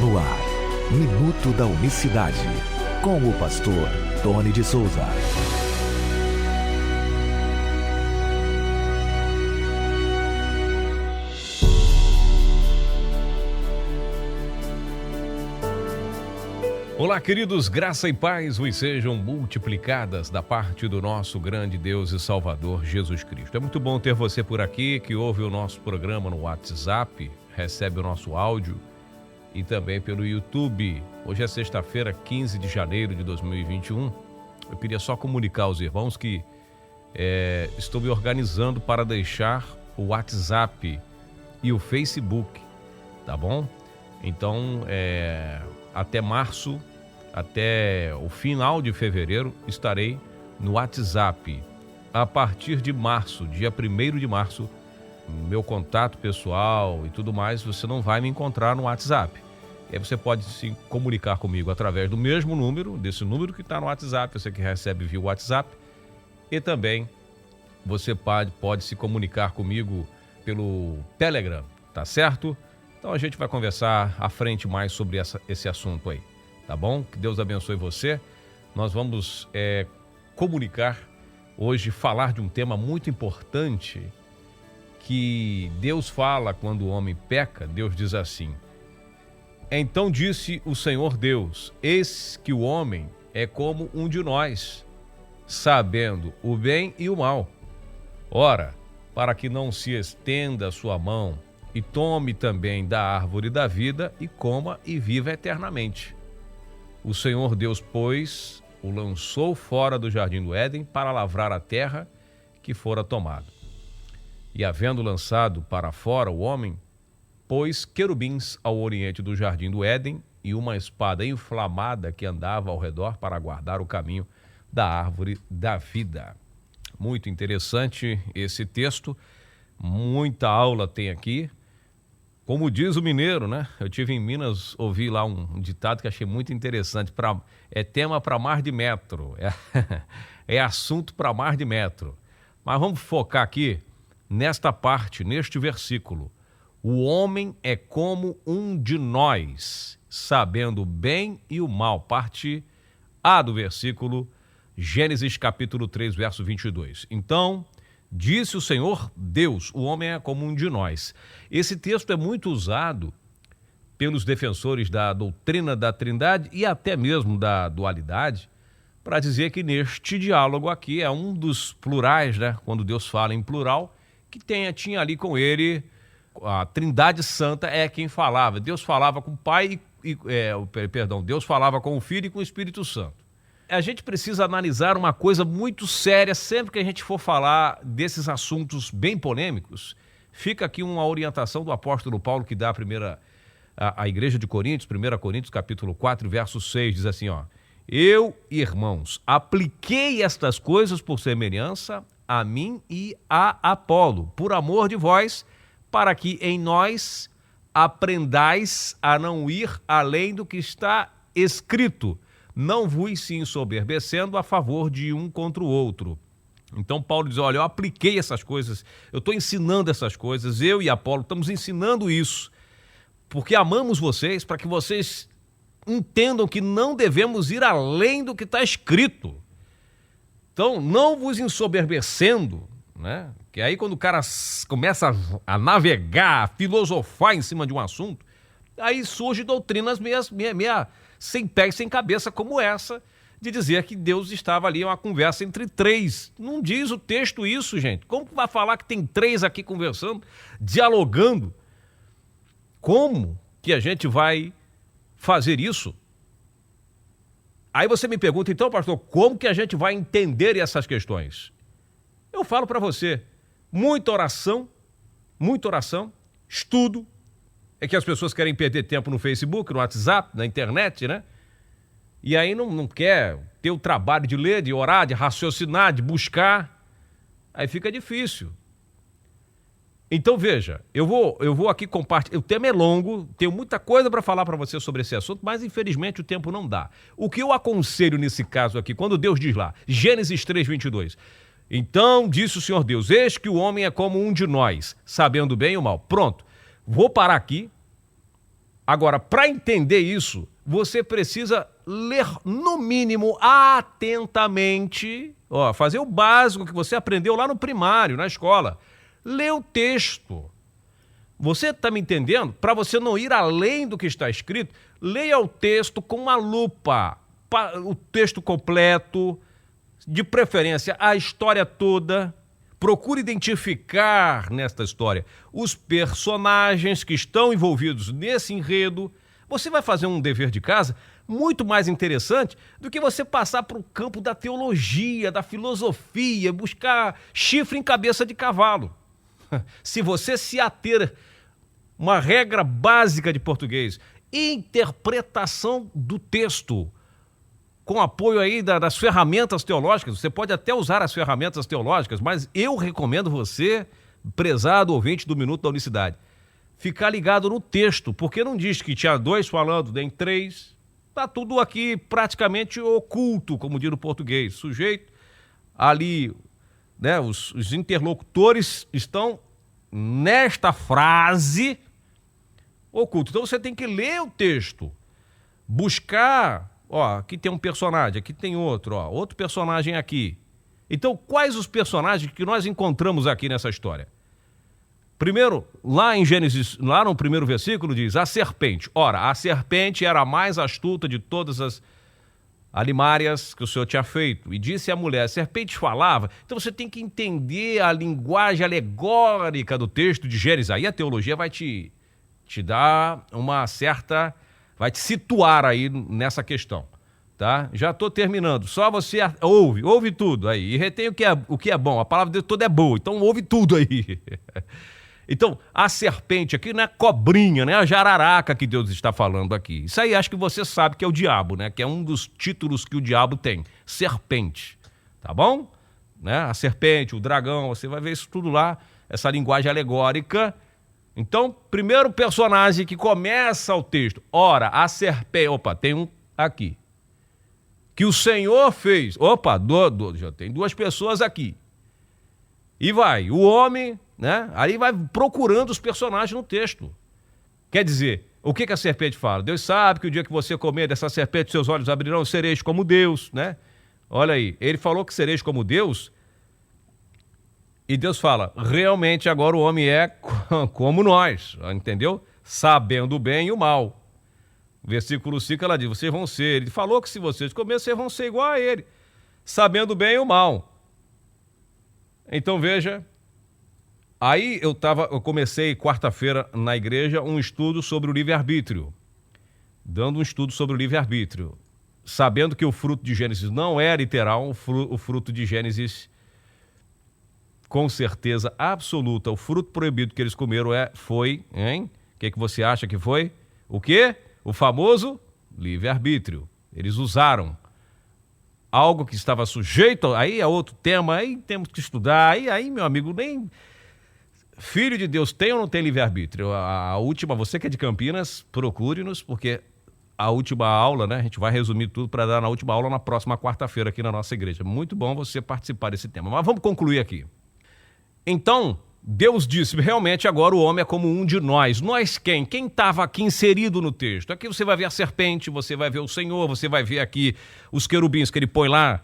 No ar, Minuto da Unicidade, com o pastor Tony de Souza. Olá, queridos, graça e paz vos sejam multiplicadas da parte do nosso grande Deus e Salvador Jesus Cristo. É muito bom ter você por aqui, que ouve o nosso programa no WhatsApp, recebe o nosso áudio e também pelo YouTube. Hoje é sexta-feira, 15 de janeiro de 2021. Eu queria só comunicar aos irmãos que estou me organizando para deixar o WhatsApp e o Facebook, tá bom? Então, até março, até o final de fevereiro, estarei no WhatsApp. A partir de março, dia 1º de março, meu contato pessoal e tudo mais, você não vai me encontrar no WhatsApp. E aí você pode se comunicar comigo através do mesmo número, desse número que está no WhatsApp, você que recebe via WhatsApp. E também você pode se comunicar comigo pelo Telegram, tá certo? Então a gente vai conversar à frente mais sobre esse assunto aí, tá bom? Que Deus abençoe você. Nós vamos comunicar hoje, falar de um tema muito importante que Deus fala quando o homem peca. Deus diz assim: então disse o Senhor Deus, eis que o homem é como um de nós, sabendo o bem e o mal. Ora, para que não se estenda a sua mão e tome também da árvore da vida e coma e viva eternamente. O Senhor Deus, pois, o lançou fora do jardim do Éden para lavrar a terra que fora tomada. E havendo lançado para fora o homem, pôs querubins ao oriente do jardim do Éden e uma espada inflamada que andava ao redor para guardar o caminho da árvore da vida. Muito interessante esse texto, muita aula tem aqui. Como diz o mineiro, né? Eu tive em Minas, ouvi lá um ditado que achei muito interessante. É tema para mar de metro, é assunto para mar de metro. Mas vamos focar aqui nesta parte, neste versículo. O homem é como um de nós, sabendo o bem e o mal. Parte A do versículo, Gênesis capítulo 3, verso 22. Então, disse o Senhor Deus, o homem é como um de nós. Esse texto é muito usado pelos defensores da doutrina da Trindade e até mesmo da dualidade, para dizer que neste diálogo aqui é um dos plurais, né? Quando Deus fala em plural, que tinha ali com ele a Trindade Santa é quem falava. Deus falava com o Pai, Deus falava com o Filho e com o Espírito Santo. A gente precisa analisar uma coisa muito séria sempre que a gente for falar desses assuntos bem polêmicos. Fica aqui uma orientação do apóstolo Paulo que dá a igreja de Coríntios, 1 Coríntios capítulo 4, verso 6, diz assim, ó: eu, irmãos, apliquei estas coisas por semelhança a mim e a Apolo, por amor de vós, para que em nós aprendais a não ir além do que está escrito, não vos se ensoberbecendo a favor de um contra o outro. Então Paulo diz, olha, eu apliquei essas coisas, eu estou ensinando essas coisas, eu e Apolo estamos ensinando isso, porque amamos vocês, para que vocês entendam que não devemos ir além do que está escrito. Então, não vos ensoberbecendo, né? Que aí quando o cara começa a navegar, a filosofar em cima de um assunto, aí surgem doutrinas meia sem pé e sem cabeça, como essa, de dizer que Deus estava ali, uma conversa entre três. Não diz o texto isso, gente. Como que vai falar que tem três aqui conversando, dialogando? Como que a gente vai fazer isso? Aí você me pergunta, então, pastor, como que a gente vai entender essas questões? Eu falo para você, muita oração, estudo. É que as pessoas querem perder tempo no Facebook, no WhatsApp, na internet, né? E aí não quer ter o trabalho de ler, de orar, de raciocinar, de buscar. Aí fica difícil. Então veja, eu vou aqui compartilhar. O tema é longo, tenho muita coisa para falar para você sobre esse assunto, mas infelizmente o tempo não dá. O que eu aconselho nesse caso aqui, quando Deus diz lá, Gênesis 3, 22, então disse o Senhor Deus, eis que o homem é como um de nós, sabendo o bem e o mal. Pronto, vou parar aqui, Agora, para entender isso, você precisa ler, no mínimo, atentamente, fazer o básico que você aprendeu lá no primário, na escola. Ler o texto. Você está me entendendo? Para você não ir além do que está escrito, leia o texto com uma lupa, o texto completo, de preferência a história toda. Procure identificar nesta história os personagens que estão envolvidos nesse enredo. Você vai fazer um dever de casa muito mais interessante do que você passar para o campo da teologia, da filosofia, buscar chifre em cabeça de cavalo. Se você se ater uma regra básica de português, interpretação do texto, com apoio aí das ferramentas teológicas, você pode até usar as ferramentas teológicas, mas eu recomendo você, prezado ouvinte do Minuto da Unicidade, ficar ligado no texto, porque não diz que tinha 2 falando, nem 3, está tudo aqui praticamente oculto, como diz no português, sujeito ali, né, os interlocutores estão nesta frase oculto. Então você tem que ler o texto, buscar, aqui tem um personagem, aqui tem outro, outro personagem aqui. Então, quais os personagens que nós encontramos aqui nessa história? Primeiro, lá em Gênesis, lá no primeiro versículo diz, a serpente. Ora, a serpente era a mais astuta de todas as alimárias que o Senhor tinha feito. E disse à mulher, a serpente falava. Então você tem que entender a linguagem alegórica do texto de Gênesis. Aí a teologia vai te dar uma certa... vai te situar aí nessa questão, tá? Já estou terminando. Só você ouve tudo aí. E retém o que é bom. A palavra de Deus toda é boa, então ouve tudo aí. Então, a serpente aqui não é cobrinha, né? A jararaca que Deus está falando aqui. Isso aí acho que você sabe que é o diabo, né? Que é um dos títulos que o diabo tem. Serpente, tá bom? Né? A serpente, o dragão, você vai ver isso tudo lá, essa linguagem alegórica. Então, primeiro personagem que começa o texto. Ora, a serpente... Opa, tem um aqui. Que o Senhor fez. Opa, já tem 2 pessoas aqui. E vai, o homem, né? Aí vai procurando os personagens no texto. Quer dizer, o que a serpente fala? Deus sabe que o dia que você comer dessa serpente, seus olhos abrirão, sereis como Deus, né? Olha aí, ele falou que sereis como Deus... E Deus fala, realmente agora o homem é como nós, entendeu? Sabendo o bem e o mal. Versículo 5, ela diz, vocês vão ser. Ele falou que se vocês comerem, vocês vão ser igual a ele. Sabendo o bem e o mal. Então veja, aí eu comecei quarta-feira na igreja um estudo sobre o livre-arbítrio. Dando um estudo sobre o livre-arbítrio. Sabendo que o fruto de Gênesis não é literal, o fruto de Gênesis... com certeza absoluta, o fruto proibido que eles comeram foi, hein? O que você acha que foi? O quê? O famoso livre-arbítrio. Eles usaram algo que estava sujeito, aí é outro tema, aí temos que estudar, aí meu amigo, nem filho de Deus tem ou não tem livre-arbítrio? A última, você que é de Campinas, procure-nos, porque a última aula, né? A gente vai resumir tudo para dar na última aula na próxima quarta-feira aqui na nossa igreja. Muito bom você participar desse tema, mas vamos concluir aqui. Então, Deus disse, realmente agora o homem é como um de nós. Nós quem? Quem estava aqui inserido no texto? Aqui você vai ver a serpente, você vai ver o Senhor, você vai ver aqui os querubins que ele põe lá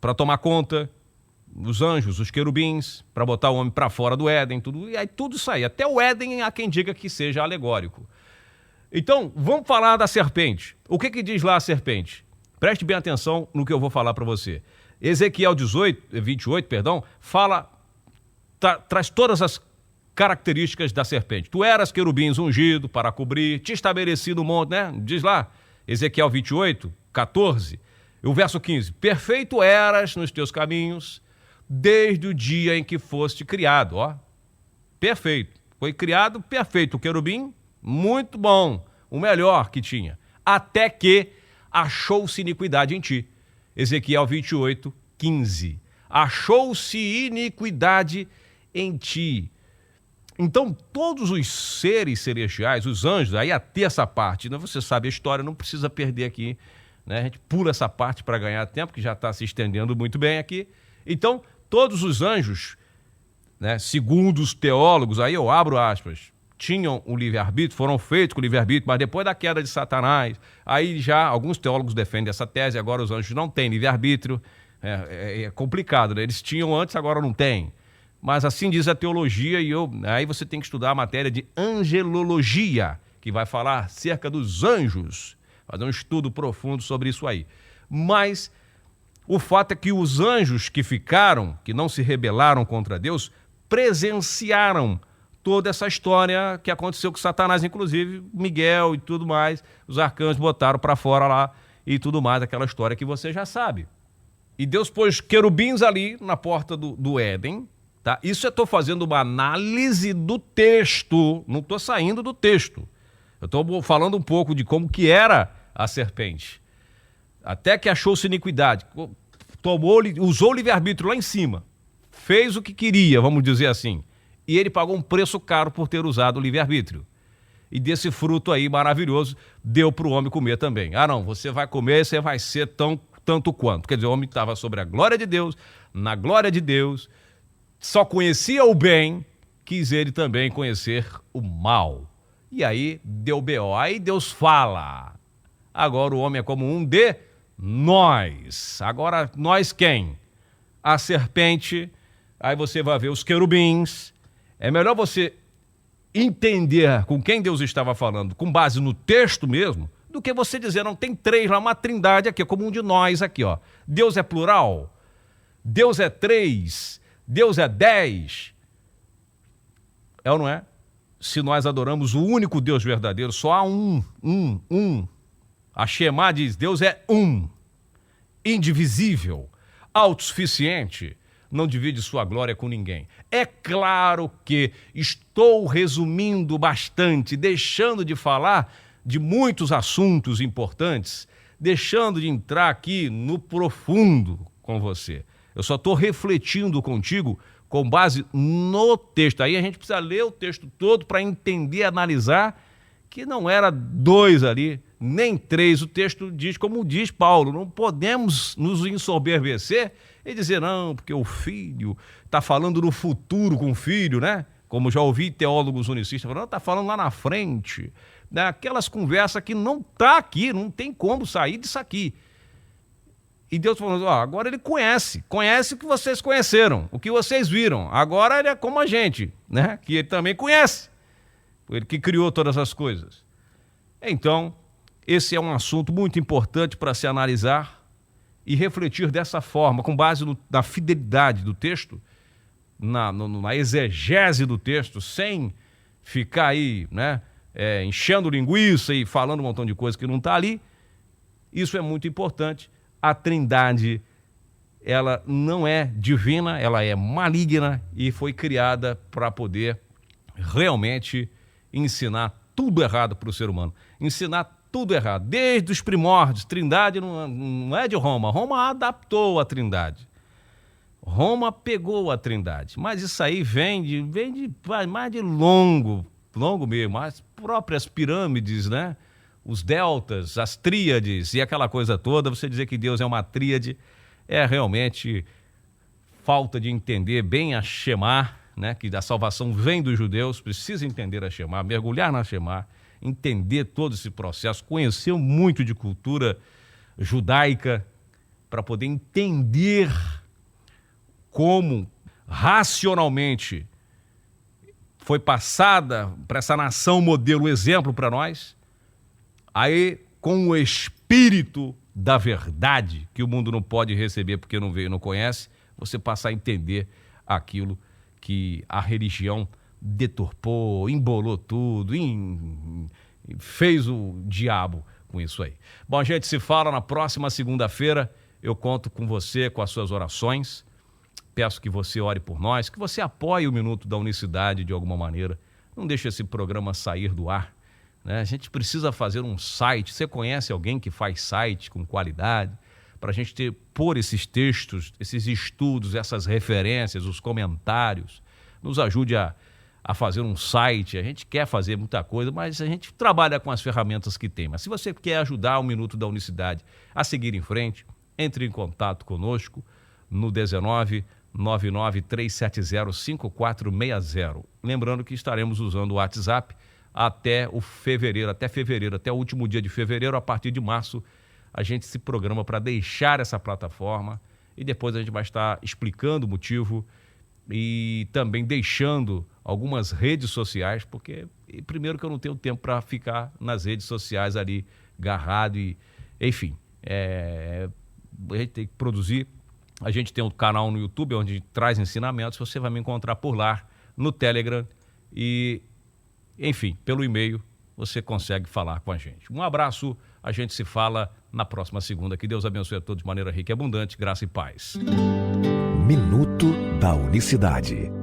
para tomar conta, os anjos, os querubins, para botar o homem para fora do Éden, tudo, e aí tudo isso aí. Até o Éden há quem diga que seja alegórico. Então, vamos falar da serpente. O que diz lá a serpente? Preste bem atenção no que eu vou falar para você. Ezequiel 28, fala, traz todas as características da serpente. Tu eras querubins ungido para cobrir, te estabeleci no monte, né? Diz lá, Ezequiel 28, 14, e o verso 15. Perfeito eras nos teus caminhos, desde o dia em que foste criado. Perfeito. Foi criado perfeito. O querubim, muito bom. O melhor que tinha. Até que achou-se iniquidade em ti. Ezequiel 28, 15. Achou-se iniquidade em ti. Então, todos os seres celestiais, os anjos, aí até essa parte, né? Você sabe a história, não precisa perder aqui, né? A gente pula essa parte para ganhar tempo, que já está se estendendo muito bem aqui. Então, todos os anjos, né, segundo os teólogos, aí eu abro aspas, tinham o livre-arbítrio, foram feitos com o livre-arbítrio, mas depois da queda de Satanás, aí já alguns teólogos defendem essa tese, agora os anjos não têm livre-arbítrio, é complicado, né? Eles tinham antes, agora não têm. Mas assim diz a teologia, e aí você tem que estudar a matéria de angelologia, que vai falar acerca dos anjos, fazer um estudo profundo sobre isso aí. Mas o fato é que os anjos que ficaram, que não se rebelaram contra Deus, presenciaram toda essa história que aconteceu com Satanás, inclusive Miguel e tudo mais, os arcanjos botaram para fora lá e tudo mais, aquela história que você já sabe. E Deus pôs querubins ali na porta do Éden, tá? Isso eu estou fazendo uma análise do texto, não estou saindo do texto. Eu estou falando um pouco de como que era a serpente. Até que achou-se iniquidade, usou o livre-arbítrio lá em cima, fez o que queria, vamos dizer assim. E ele pagou um preço caro por ter usado o livre-arbítrio. E desse fruto aí maravilhoso, deu para o homem comer também. Ah, não, você vai comer, você vai ser tanto quanto. Quer dizer, o homem estava sobre a glória de Deus, na glória de Deus, só conhecia o bem, quis ele também conhecer o mal. E aí deu B.O. Aí Deus fala, agora o homem é como um de nós. Agora nós quem? A serpente, aí você vai ver os querubins. É melhor você entender com quem Deus estava falando, com base no texto mesmo, do que você dizer, não, tem três lá, uma trindade aqui, como um de nós aqui, ó. Deus é plural, Deus é 3, Deus é 10. É ou não é? Se nós adoramos o único Deus verdadeiro, só há um. A Shemá diz, Deus é um, indivisível, autossuficiente, não divide sua glória com ninguém. É claro que estou resumindo bastante, deixando de falar de muitos assuntos importantes, deixando de entrar aqui no profundo com você. Eu só estou refletindo contigo com base no texto. Aí a gente precisa ler o texto todo para entender, analisar, que não era 2 ali, nem 3. O texto diz, como diz Paulo, não podemos nos ensoberbecer e dizer, não, porque o filho está falando no futuro com o filho, né? Como já ouvi teólogos unicistas falando, está falando lá na frente. Né? Aquelas conversas que não está aqui, não tem como sair disso aqui. E Deus falou, agora ele conhece o que vocês conheceram, o que vocês viram. Agora ele é como a gente, né? Que ele também conhece, ele que criou todas as coisas. Então, esse é um assunto muito importante para se analisar e refletir dessa forma, com base na fidelidade do texto, na exegese do texto, sem ficar aí, né, enchendo linguiça e falando um montão de coisa que não está ali. Isso é muito importante. A Trindade, ela não é divina, ela é maligna e foi criada para poder realmente ensinar tudo errado para o ser humano. Ensinar tudo errado, desde os primórdios. Trindade não é de Roma. Roma adaptou a Trindade. Roma pegou a Trindade. Mas isso aí vem de mais de longo mesmo. As próprias pirâmides, né? Os deltas, as tríades e aquela coisa toda. Você dizer que Deus é uma tríade é realmente falta de entender bem a Shemá, né? Que a salvação vem dos judeus. Precisa entender a Shemá, mergulhar na Shemá, entender todo esse processo, conhecer muito de cultura judaica para poder entender como racionalmente foi passada para essa nação modelo, exemplo para nós. Aí, com o espírito da verdade, que o mundo não pode receber porque não veio e não conhece, você passar a entender aquilo que a religião deturpou, embolou tudo, fez o diabo com isso aí. Bom, a gente se fala na próxima segunda-feira. Eu conto com você, com as suas orações. Peço que você ore por nós, que você apoie o Minuto da Unicidade de alguma maneira. Não deixe esse programa sair do ar, né? A gente precisa fazer um site. Você conhece alguém que faz site com qualidade? Para a gente pôr esses textos, esses estudos, essas referências, os comentários. Nos ajude a fazer um site. A gente quer fazer muita coisa, mas a gente trabalha com as ferramentas que tem. Mas se você quer ajudar o Minuto da Unicidade a seguir em frente, entre em contato conosco no 19 993705460. Lembrando que estaremos usando o WhatsApp até fevereiro, até o último dia de fevereiro. A partir de março, a gente se programa para deixar essa plataforma e depois a gente vai estar explicando o motivo e também deixando algumas redes sociais, porque primeiro que eu não tenho tempo para ficar nas redes sociais ali agarrado e, enfim, a gente tem que produzir. A gente tem um canal no YouTube onde traz ensinamentos, você vai me encontrar por lá, no Telegram e, enfim, pelo e-mail você consegue falar com a gente. Um abraço, a gente se fala na próxima segunda. Que Deus abençoe a todos de maneira rica e abundante, graça e paz. Minuto da Unicidade.